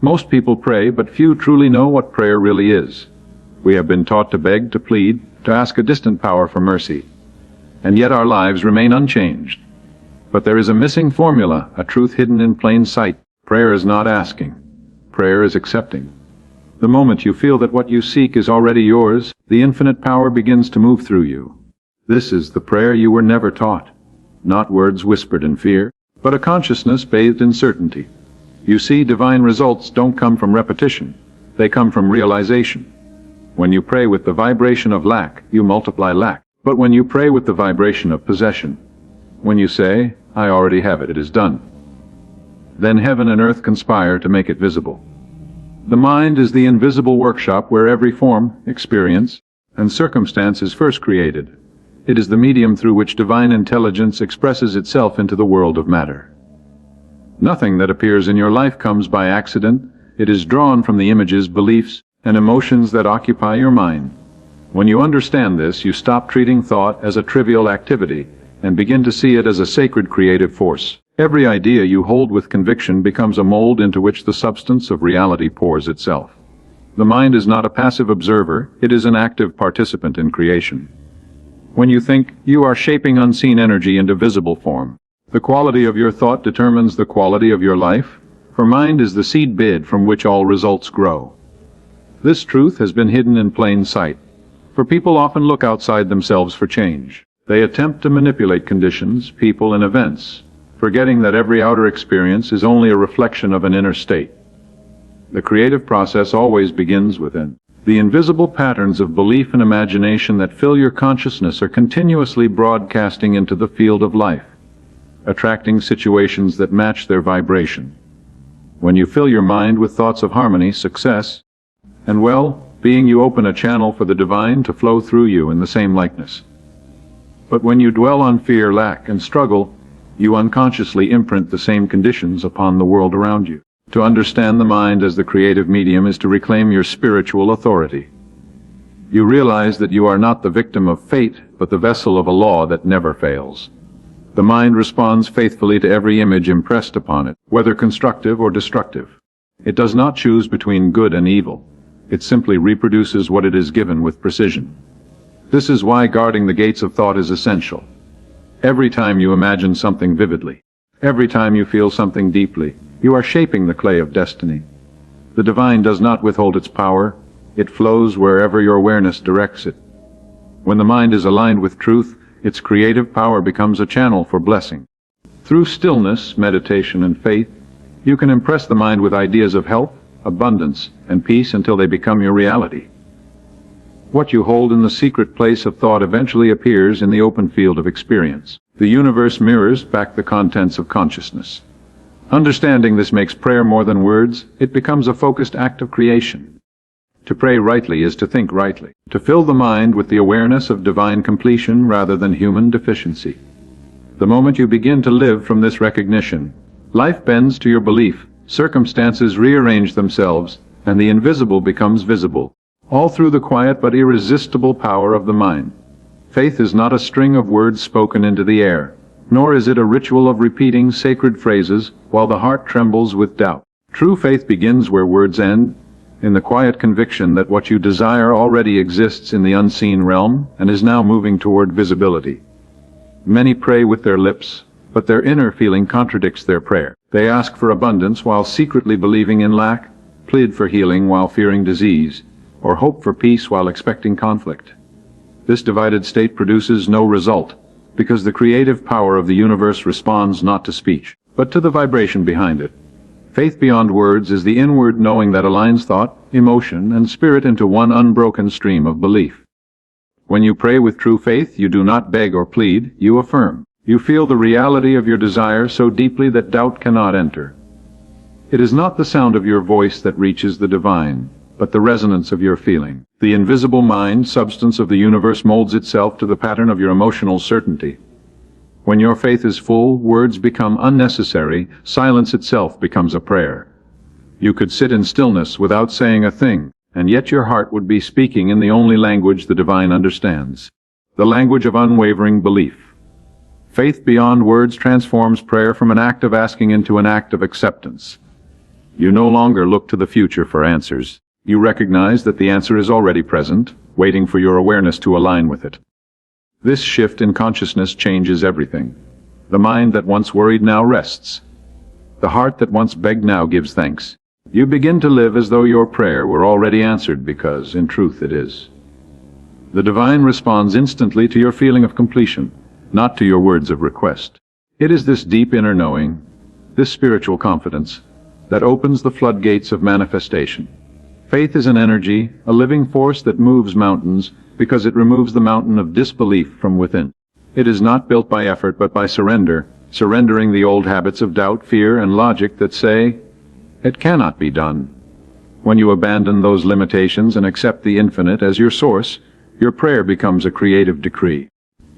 Most people pray, but few truly know what prayer really is. We have been taught to beg, to plead, to ask a distant power for mercy. And yet our lives remain unchanged. But there is a missing formula, a truth hidden in plain sight. Prayer is not asking. Prayer is accepting. The moment you feel that what you seek is already yours, the infinite power begins to move through you. This is the prayer you were never taught. Not words whispered in fear, but a consciousness bathed in certainty. You see, divine results don't come from repetition. They come from realization. When you pray with the vibration of lack, you multiply lack. But when you pray with the vibration of possession, when you say, I already have it, it is done, then heaven and earth conspire to make it visible. The mind is the invisible workshop where every form, experience, and circumstance is first created. It is the medium through which divine intelligence expresses itself into the world of matter. Nothing that appears in your life comes by accident. It is drawn from the images, beliefs, and emotions that occupy your mind. When you understand this, you stop treating thought as a trivial activity and begin to see it as a sacred creative force. Every idea you hold with conviction becomes a mold into which the substance of reality pours itself. The mind is not a passive observer, it is an active participant in creation. When you think, you are shaping unseen energy into visible form. The quality of your thought determines the quality of your life, for mind is the seed bed from which all results grow. This truth has been hidden in plain sight, for people often look outside themselves for change. They attempt to manipulate conditions, people, and events, forgetting that every outer experience is only a reflection of an inner state. The creative process always begins within. The invisible patterns of belief and imagination that fill your consciousness are continuously broadcasting into the field of life, attracting situations that match their vibration. When you fill your mind with thoughts of harmony, success, and well-being, you open a channel for the divine to flow through you in the same likeness. But when you dwell on fear, lack, and struggle, you unconsciously imprint the same conditions upon the world around you. To understand the mind as the creative medium is to reclaim your spiritual authority. You realize that you are not the victim of fate, but the vessel of a law that never fails. The mind responds faithfully to every image impressed upon it, whether constructive or destructive. It does not choose between good and evil. It simply reproduces what it is given with precision. This is why guarding the gates of thought is essential. Every time you imagine something vividly, every time you feel something deeply, you are shaping the clay of destiny. The divine does not withhold its power. It flows wherever your awareness directs it. When the mind is aligned with truth, its creative power becomes a channel for blessing. Through stillness, meditation, and faith, you can impress the mind with ideas of health, abundance, and peace until they become your reality. What you hold in the secret place of thought eventually appears in the open field of experience. The universe mirrors back the contents of consciousness. Understanding this makes prayer more than words. It becomes a focused act of creation. To pray rightly is to think rightly, to fill the mind with the awareness of divine completion rather than human deficiency. The moment you begin to live from this recognition, life bends to your belief, circumstances rearrange themselves, and the invisible becomes visible, all through the quiet but irresistible power of the mind. Faith is not a string of words spoken into the air, nor is it a ritual of repeating sacred phrases while the heart trembles with doubt. True faith begins where words end, in the quiet conviction that what you desire already exists in the unseen realm and is now moving toward visibility. Many pray with their lips, but their inner feeling contradicts their prayer. They ask for abundance while secretly believing in lack, plead for healing while fearing disease, or hope for peace while expecting conflict. This divided state produces no result, because the creative power of the universe responds not to speech, but to the vibration behind it. Faith beyond words is the inward knowing that aligns thought, emotion, and spirit into one unbroken stream of belief. When you pray with true faith, you do not beg or plead, you affirm. You feel the reality of your desire so deeply that doubt cannot enter. It is not the sound of your voice that reaches the divine, but the resonance of your feeling. The invisible mind, substance of the universe, molds itself to the pattern of your emotional certainty. When your faith is full, words become unnecessary, silence itself becomes a prayer. You could sit in stillness without saying a thing, and yet your heart would be speaking in the only language the divine understands, the language of unwavering belief. Faith beyond words transforms prayer from an act of asking into an act of acceptance. You no longer look to the future for answers. You recognize that the answer is already present, waiting for your awareness to align with it. This shift in consciousness changes everything. The mind that once worried now rests. The heart that once begged now gives thanks. You begin to live as though your prayer were already answered because, in truth, it is. The divine responds instantly to your feeling of completion, not to your words of request. It is this deep inner knowing, this spiritual confidence, that opens the floodgates of manifestation. Faith is an energy, a living force that moves mountains because it removes the mountain of disbelief from within. It is not built by effort but by surrender, surrendering the old habits of doubt, fear, and logic that say, "It cannot be done." When you abandon those limitations and accept the infinite as your source, your prayer becomes a creative decree.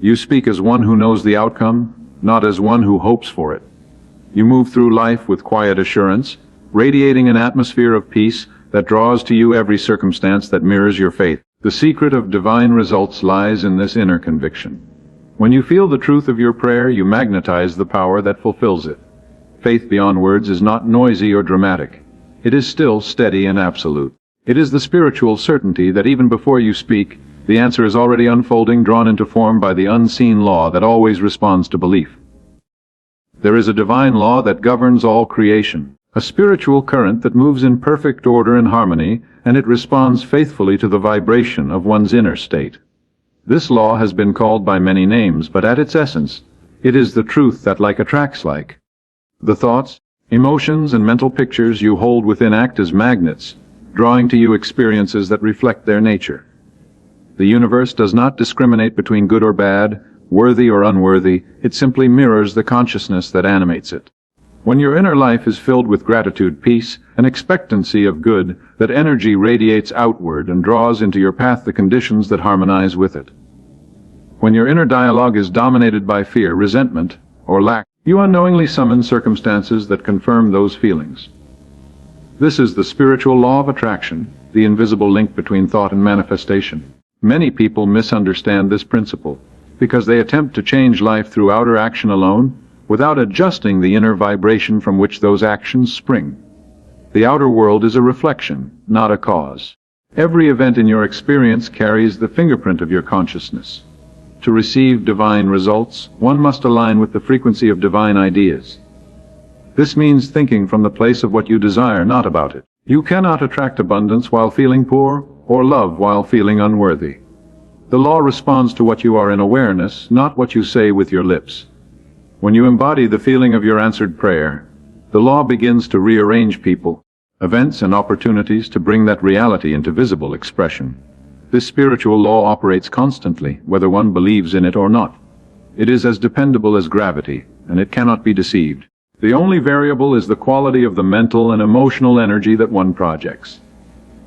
You speak as one who knows the outcome, not as one who hopes for it. You move through life with quiet assurance, radiating an atmosphere of peace that draws to you every circumstance that mirrors your faith. The secret of divine results lies in this inner conviction. When you feel the truth of your prayer, you magnetize the power that fulfills it. Faith beyond words is not noisy or dramatic. It is still steady and absolute. It is the spiritual certainty that even before you speak, the answer is already unfolding, drawn into form by the unseen law that always responds to belief. There is a divine law that governs all creation, a spiritual current that moves in perfect order and harmony, and it responds faithfully to the vibration of one's inner state. This law has been called by many names, but at its essence, it is the truth that like attracts like. The thoughts, emotions, and mental pictures you hold within act as magnets, drawing to you experiences that reflect their nature. The universe does not discriminate between good or bad, worthy or unworthy. It simply mirrors the consciousness that animates it. When your inner life is filled with gratitude, peace, and expectancy of good, that energy radiates outward and draws into your path the conditions that harmonize with it. When your inner dialogue is dominated by fear, resentment, or lack, you unknowingly summon circumstances that confirm those feelings. This is the spiritual law of attraction, the invisible link between thought and manifestation. Many people misunderstand this principle because they attempt to change life through outer action alone without adjusting the inner vibration from which those actions spring. The outer world is a reflection, not a cause. Every event in your experience carries the fingerprint of your consciousness. To receive divine results, one must align with the frequency of divine ideas. This means thinking from the place of what you desire, not about it. You cannot attract abundance while feeling poor, or love while feeling unworthy. The law responds to what you are in awareness, not what you say with your lips. When you embody the feeling of your answered prayer, the law begins to rearrange people, events, and opportunities to bring that reality into visible expression. This spiritual law operates constantly, whether one believes in it or not. It is as dependable as gravity, and it cannot be deceived. The only variable is the quality of the mental and emotional energy that one projects.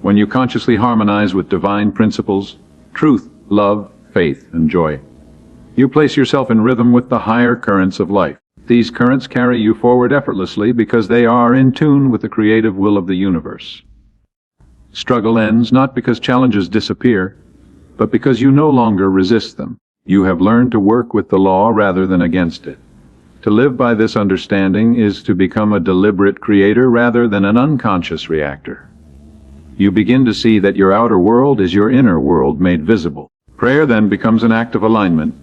When you consciously harmonize with divine principles, truth, love, faith, and joy, you place yourself in rhythm with the higher currents of life. These currents carry you forward effortlessly because they are in tune with the creative will of the universe. Struggle ends not because challenges disappear, but because you no longer resist them. You have learned to work with the law rather than against it. To live by this understanding is to become a deliberate creator rather than an unconscious reactor. You begin to see that your outer world is your inner world made visible. Prayer then becomes an act of alignment,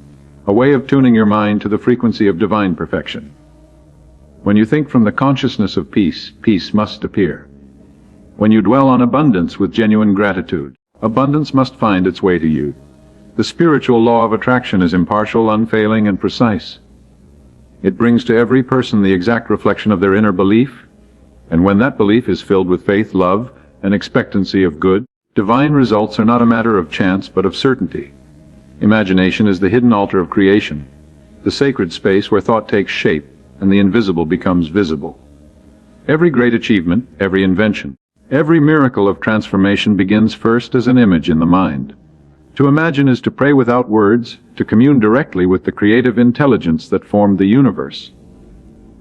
a way of tuning your mind to the frequency of divine perfection. When you think from the consciousness of peace, peace must appear. When you dwell on abundance with genuine gratitude, abundance must find its way to you. The spiritual law of attraction is impartial, unfailing, and precise. It brings to every person the exact reflection of their inner belief, and when that belief is filled with faith, love, and expectancy of good, divine results are not a matter of chance but of certainty. Imagination is the hidden altar of creation, the sacred space where thought takes shape and the invisible becomes visible. Every great achievement, every invention, every miracle of transformation begins first as an image in the mind. To imagine is to pray without words, to commune directly with the creative intelligence that formed the universe.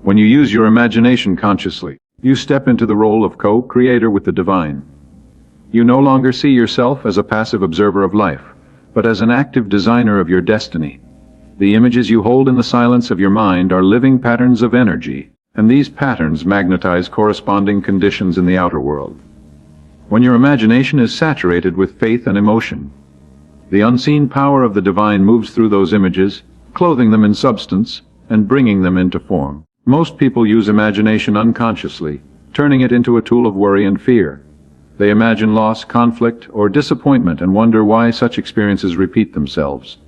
When you use your imagination consciously, you step into the role of co-creator with the divine. You no longer see yourself as a passive observer of life, but as an active designer of your destiny. The images you hold in the silence of your mind are living patterns of energy, and these patterns magnetize corresponding conditions in the outer world. When your imagination is saturated with faith and emotion, the unseen power of the divine moves through those images, clothing them in substance and bringing them into form. Most people use imagination unconsciously, turning it into a tool of worry and fear. They imagine loss, conflict, or disappointment and wonder why such experiences repeat themselves.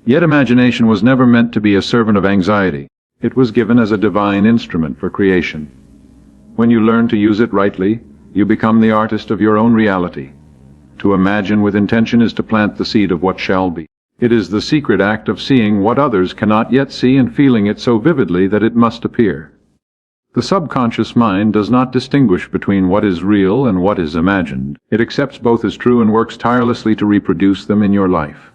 Yet imagination was never meant to be a servant of anxiety. It was given as a divine instrument for creation. When you learn to use it rightly, you become the artist of your own reality. To imagine with intention is to plant the seed of what shall be. It is the secret act of seeing what others cannot yet see and feeling it so vividly that it must appear. The subconscious mind does not distinguish between what is real and what is imagined. It accepts both as true and works tirelessly to reproduce them in your life.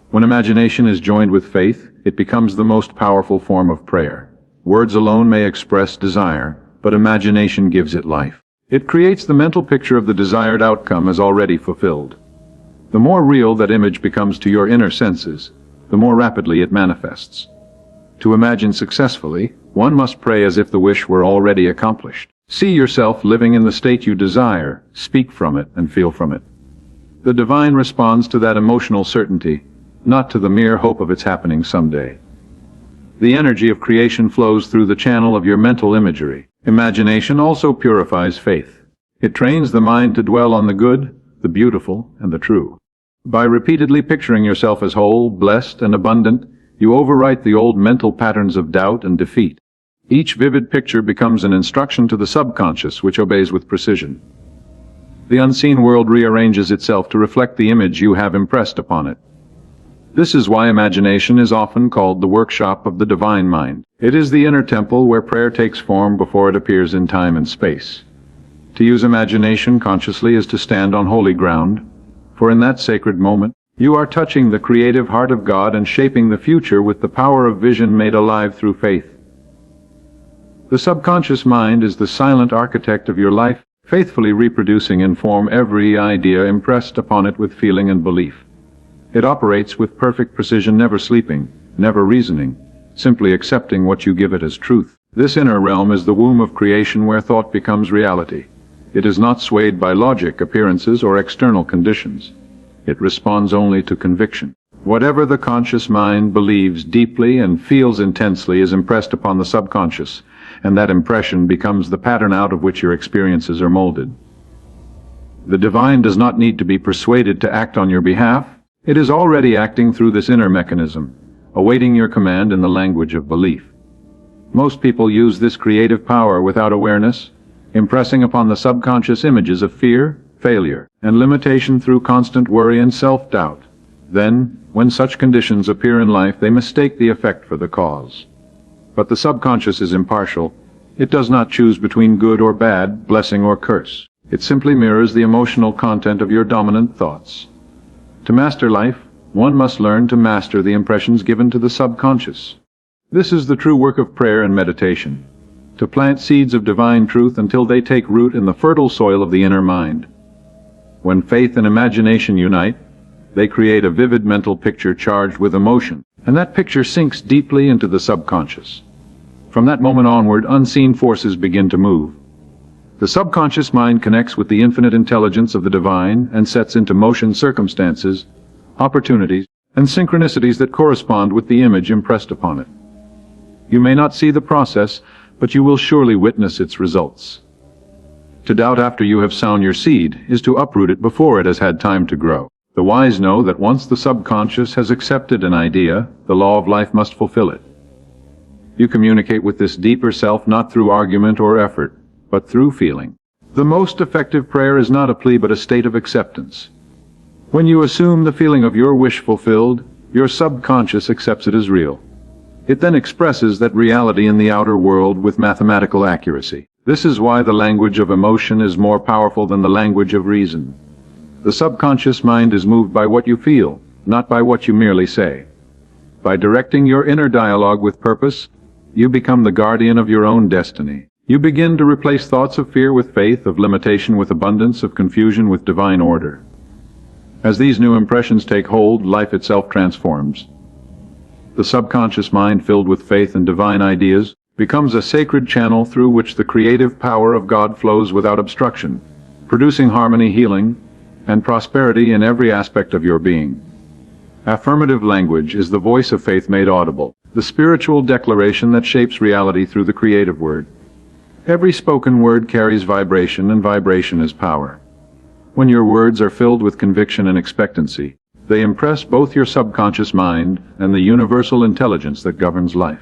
When imagination is joined with faith, it becomes the most powerful form of prayer. Words alone may express desire, but imagination gives it life. It creates the mental picture of the desired outcome as already fulfilled. The more real that image becomes to your inner senses, the more rapidly it manifests. To imagine successfully, one must pray as if the wish were already accomplished. See yourself living in the state you desire, speak from it, and feel from it. The divine responds to that emotional certainty, not to the mere hope of its happening someday. The energy of creation flows through the channel of your mental imagery. Imagination also purifies faith. It trains the mind to dwell on the good, the beautiful, and the true. By repeatedly picturing yourself as whole, blessed, and abundant, you overwrite the old mental patterns of doubt and defeat. Each vivid picture becomes an instruction to the subconscious, which obeys with precision. The unseen world rearranges itself to reflect the image you have impressed upon it. This is why imagination is often called the workshop of the divine mind. It is the inner temple where prayer takes form before it appears in time and space. To use imagination consciously is to stand on holy ground, for in that sacred moment, you are touching the creative heart of God and shaping the future with the power of vision made alive through faith. The subconscious mind is the silent architect of your life, faithfully reproducing in form every idea impressed upon it with feeling and belief. It operates with perfect precision, never sleeping, never reasoning, simply accepting what you give it as truth. This inner realm is the womb of creation where thought becomes reality. It is not swayed by logic, appearances, or external conditions. It responds only to conviction. Whatever the conscious mind believes deeply and feels intensely is impressed upon the subconscious, and that impression becomes the pattern out of which your experiences are molded. The divine does not need to be persuaded to act on your behalf. It is already acting through this inner mechanism, awaiting your command in the language of belief. Most people use this creative power without awareness, impressing upon the subconscious images of fear, failure, and limitation through constant worry and self-doubt. Then, when such conditions appear in life, they mistake the effect for the cause. But the subconscious is impartial. It does not choose between good or bad, blessing or curse. It simply mirrors the emotional content of your dominant thoughts. To master life, one must learn to master the impressions given to the subconscious. This is the true work of prayer and meditation, to plant seeds of divine truth until they take root in the fertile soil of the inner mind. When faith and imagination unite, they create a vivid mental picture charged with emotion, and that picture sinks deeply into the subconscious. From that moment onward, unseen forces begin to move. The subconscious mind connects with the infinite intelligence of the divine and sets into motion circumstances, opportunities, and synchronicities that correspond with the image impressed upon it. You may not see the process, but you will surely witness its results. To doubt after you have sown your seed is to uproot it before it has had time to grow. The wise know that once the subconscious has accepted an idea, the law of life must fulfill it. You communicate with this deeper self not through argument or effort, but through feeling. The most effective prayer is not a plea but a state of acceptance. When you assume the feeling of your wish fulfilled, your subconscious accepts it as real. It then expresses that reality in the outer world with mathematical accuracy. This is why the language of emotion is more powerful than the language of reason. The subconscious mind is moved by what you feel, not by what you merely say. By directing your inner dialogue with purpose, you become the guardian of your own destiny. You begin to replace thoughts of fear with faith, of limitation with abundance, of confusion with divine order. As these new impressions take hold, life itself transforms. The subconscious mind, filled with faith and divine ideas, becomes a sacred channel through which the creative power of God flows without obstruction, producing harmony, healing, and prosperity in every aspect of your being. Affirmative language is the voice of faith made audible, the spiritual declaration that shapes reality through the creative word. Every spoken word carries vibration, and vibration is power. When your words are filled with conviction and expectancy, they impress both your subconscious mind and the universal intelligence that governs life.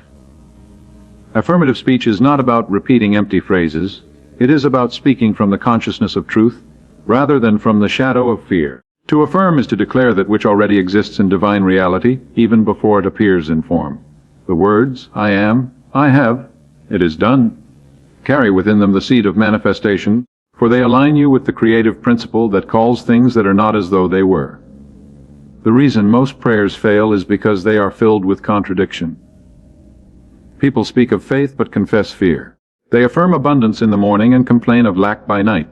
Affirmative speech is not about repeating empty phrases. It is about speaking from the consciousness of truth, rather than from the shadow of fear. To affirm is to declare that which already exists in divine reality, even before it appears in form. The words, I am, I have, it is done, carry within them the seed of manifestation, for they align you with the creative principle that calls things that are not as though they were. The reason most prayers fail is because they are filled with contradiction. People speak of faith but confess fear. They affirm abundance in the morning and complain of lack by night.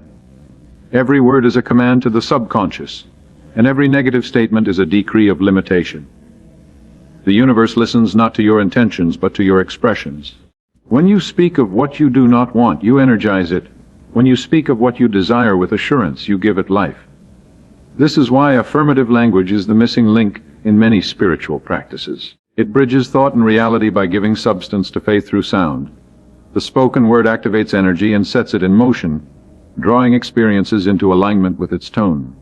Every word is a command to the subconscious, and every negative statement is a decree of limitation. The universe listens not to your intentions but to your expressions. When you speak of what you do not want, you energize it. When you speak of what you desire with assurance, you give it life. This is why affirmative language is the missing link in many spiritual practices. It bridges thought and reality by giving substance to faith through sound. The spoken word activates energy and sets it in motion, drawing experiences into alignment with its tone.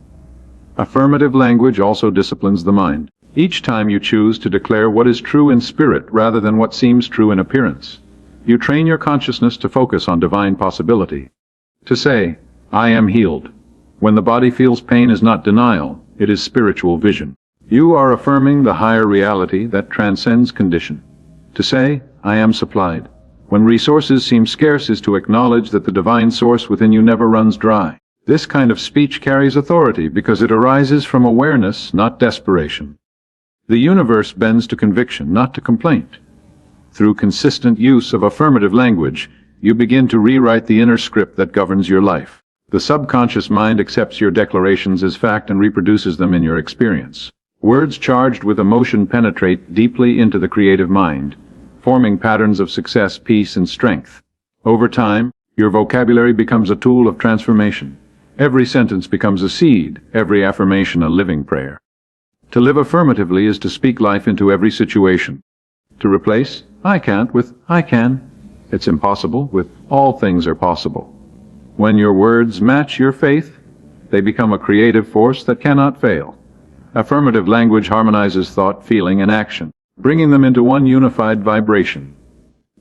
Affirmative language also disciplines the mind. Each time you choose to declare what is true in spirit rather than what seems true in appearance, you train your consciousness to focus on divine possibility. To say, I am healed, when the body feels pain, is not denial, it is spiritual vision. You are affirming the higher reality that transcends condition. To say, I am supplied, when resources seem scarce, is to acknowledge that the divine source within you never runs dry. This kind of speech carries authority because it arises from awareness, not desperation. The universe bends to conviction, not to complaint. Through consistent use of affirmative language, you begin to rewrite the inner script that governs your life. The subconscious mind accepts your declarations as fact and reproduces them in your experience. Words charged with emotion penetrate deeply into the creative mind, forming patterns of success, peace, and strength. Over time, your vocabulary becomes a tool of transformation. Every sentence becomes a seed, every affirmation a living prayer. To live affirmatively is to speak life into every situation. To replace I can't with I can, it's impossible with all things are possible. When your words match your faith, they become a creative force that cannot fail. Affirmative language harmonizes thought, feeling, and action, bringing them into one unified vibration.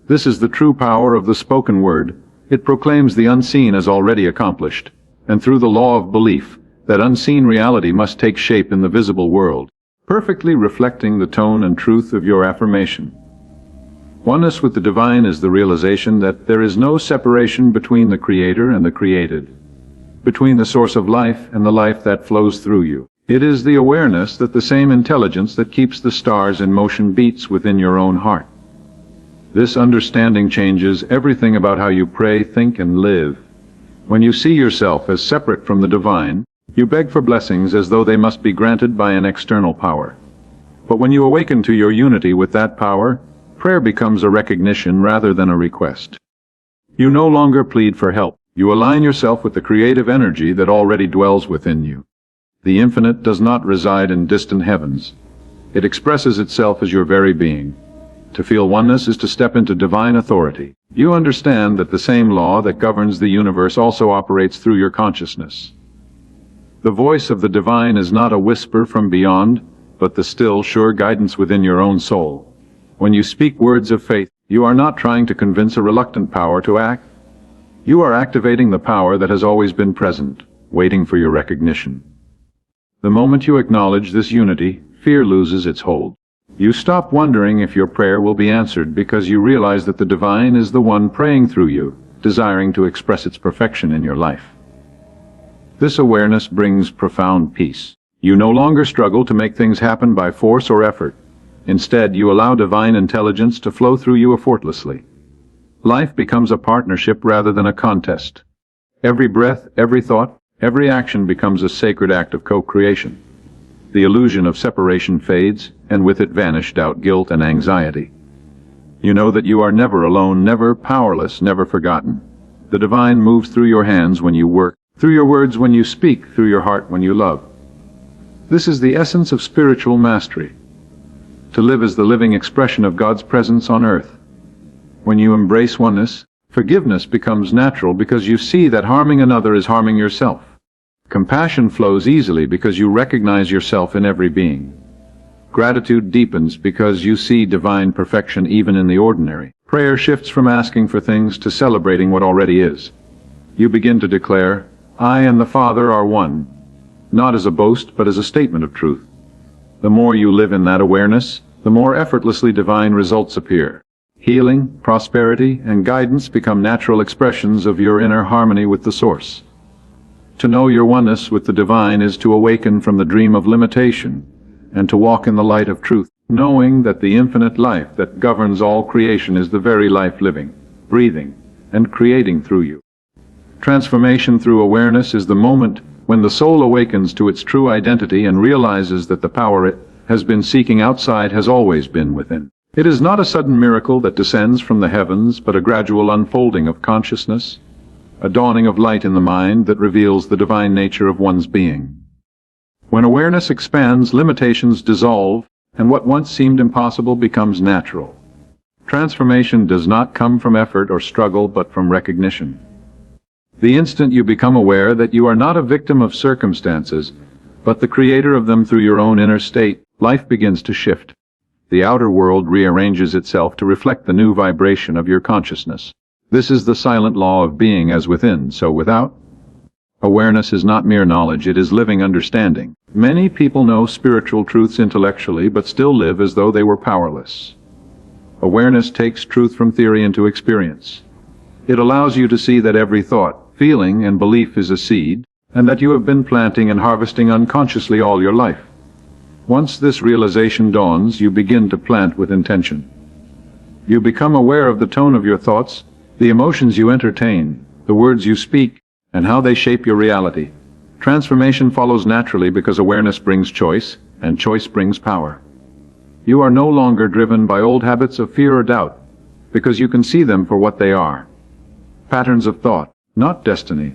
This is the true power of the spoken word. It proclaims the unseen as already accomplished, and through the law of belief, that unseen reality must take shape in the visible world, perfectly reflecting the tone and truth of your affirmation. Oneness with the divine is the realization that there is no separation between the Creator and the created, between the source of life and the life that flows through you. It is the awareness that the same intelligence that keeps the stars in motion beats within your own heart. This understanding changes everything about how you pray, think, and live. When you see yourself as separate from the divine, you beg for blessings as though they must be granted by an external power. But when you awaken to your unity with that power, prayer becomes a recognition rather than a request. You no longer plead for help. You align yourself with the creative energy that already dwells within you. The infinite does not reside in distant heavens. It expresses itself as your very being. To feel oneness is to step into divine authority. You understand that the same law that governs the universe also operates through your consciousness. The voice of the divine is not a whisper from beyond, but the still, sure guidance within your own soul. When you speak words of faith, you are not trying to convince a reluctant power to act. You are activating the power that has always been present, waiting for your recognition. The moment you acknowledge this unity, fear loses its hold. You stop wondering if your prayer will be answered because you realize that the divine is the one praying through you, desiring to express its perfection in your life. This awareness brings profound peace. You no longer struggle to make things happen by force or effort. Instead, you allow divine intelligence to flow through you effortlessly. Life becomes a partnership rather than a contest. Every breath, every thought, every action becomes a sacred act of co-creation. The illusion of separation fades, and with it vanish doubt, guilt, and anxiety. You know that you are never alone, never powerless, never forgotten. The divine moves through your hands when you work, through your words when you speak, through your heart when you love. This is the essence of spiritual mastery. To live as the living expression of God's presence on earth. When you embrace oneness, forgiveness becomes natural because you see that harming another is harming yourself. Compassion flows easily because you recognize yourself in every being. Gratitude deepens because you see divine perfection even in the ordinary. Prayer shifts from asking for things to celebrating what already is. You begin to declare, "I and the Father are one," not as a boast but as a statement of truth. The more you live in that awareness, the more effortlessly divine results appear. Healing, prosperity, and guidance become natural expressions of your inner harmony with the Source. To know your oneness with the divine is to awaken from the dream of limitation and to walk in the light of truth, knowing that the infinite life that governs all creation is the very life living, breathing, and creating through you. Transformation through awareness is the moment when the soul awakens to its true identity and realizes that the power it has been seeking outside has always been within. It is not a sudden miracle that descends from the heavens, but a gradual unfolding of consciousness, a dawning of light in the mind that reveals the divine nature of one's being. When awareness expands, limitations dissolve, and what once seemed impossible becomes natural. Transformation does not come from effort or struggle, but from recognition. The instant you become aware that you are not a victim of circumstances, but the creator of them through your own inner state, life begins to shift. The outer world rearranges itself to reflect the new vibration of your consciousness. This is the silent law of being, as within, so without. Awareness is not mere knowledge, it is living understanding. Many people know spiritual truths intellectually, but still live as though they were powerless. Awareness takes truth from theory into experience. It allows you to see that every thought, feeling, and belief is a seed, and that you have been planting and harvesting unconsciously all your life. Once this realization dawns, you begin to plant with intention. You become aware of the tone of your thoughts, the emotions you entertain, the words you speak, and how they shape your reality. Transformation follows naturally because awareness brings choice, and choice brings power. You are no longer driven by old habits of fear or doubt, because you can see them for what they are. Patterns of thought, not destiny.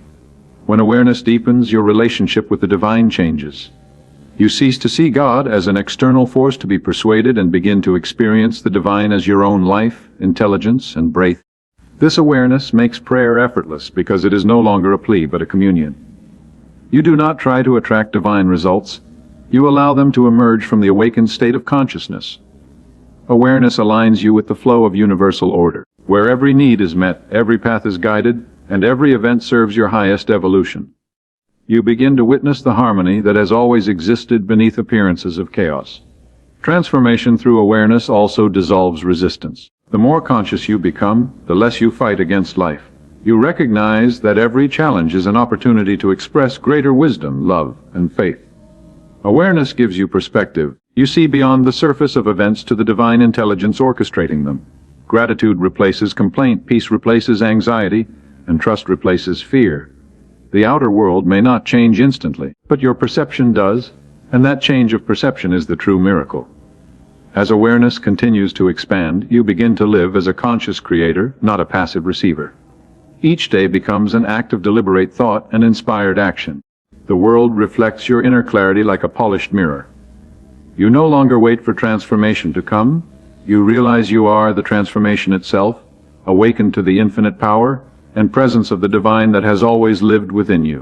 When awareness deepens, your relationship with the divine changes. You cease to see God as an external force to be persuaded and begin to experience the divine as your own life, intelligence, and breath. This awareness makes prayer effortless because it is no longer a plea but a communion. You do not try to attract divine results. You allow them to emerge from the awakened state of consciousness. Awareness aligns you with the flow of universal order, where every need is met, every path is guided, and every event serves your highest evolution. You begin to witness the harmony that has always existed beneath appearances of chaos. Transformation through awareness also dissolves resistance. The more conscious you become, the less you fight against life. You recognize that every challenge is an opportunity to express greater wisdom, love, and faith. Awareness gives you perspective. You see beyond the surface of events to the divine intelligence orchestrating them. Gratitude replaces complaint, peace replaces anxiety, and trust replaces fear. The outer world may not change instantly, but your perception does, and that change of perception is the true miracle. As awareness continues to expand, you begin to live as a conscious creator, not a passive receiver. Each day becomes an act of deliberate thought and inspired action. The world reflects your inner clarity like a polished mirror. You no longer wait for transformation to come. You realize you are the transformation itself, awakened to the infinite power and presence of the divine that has always lived within you.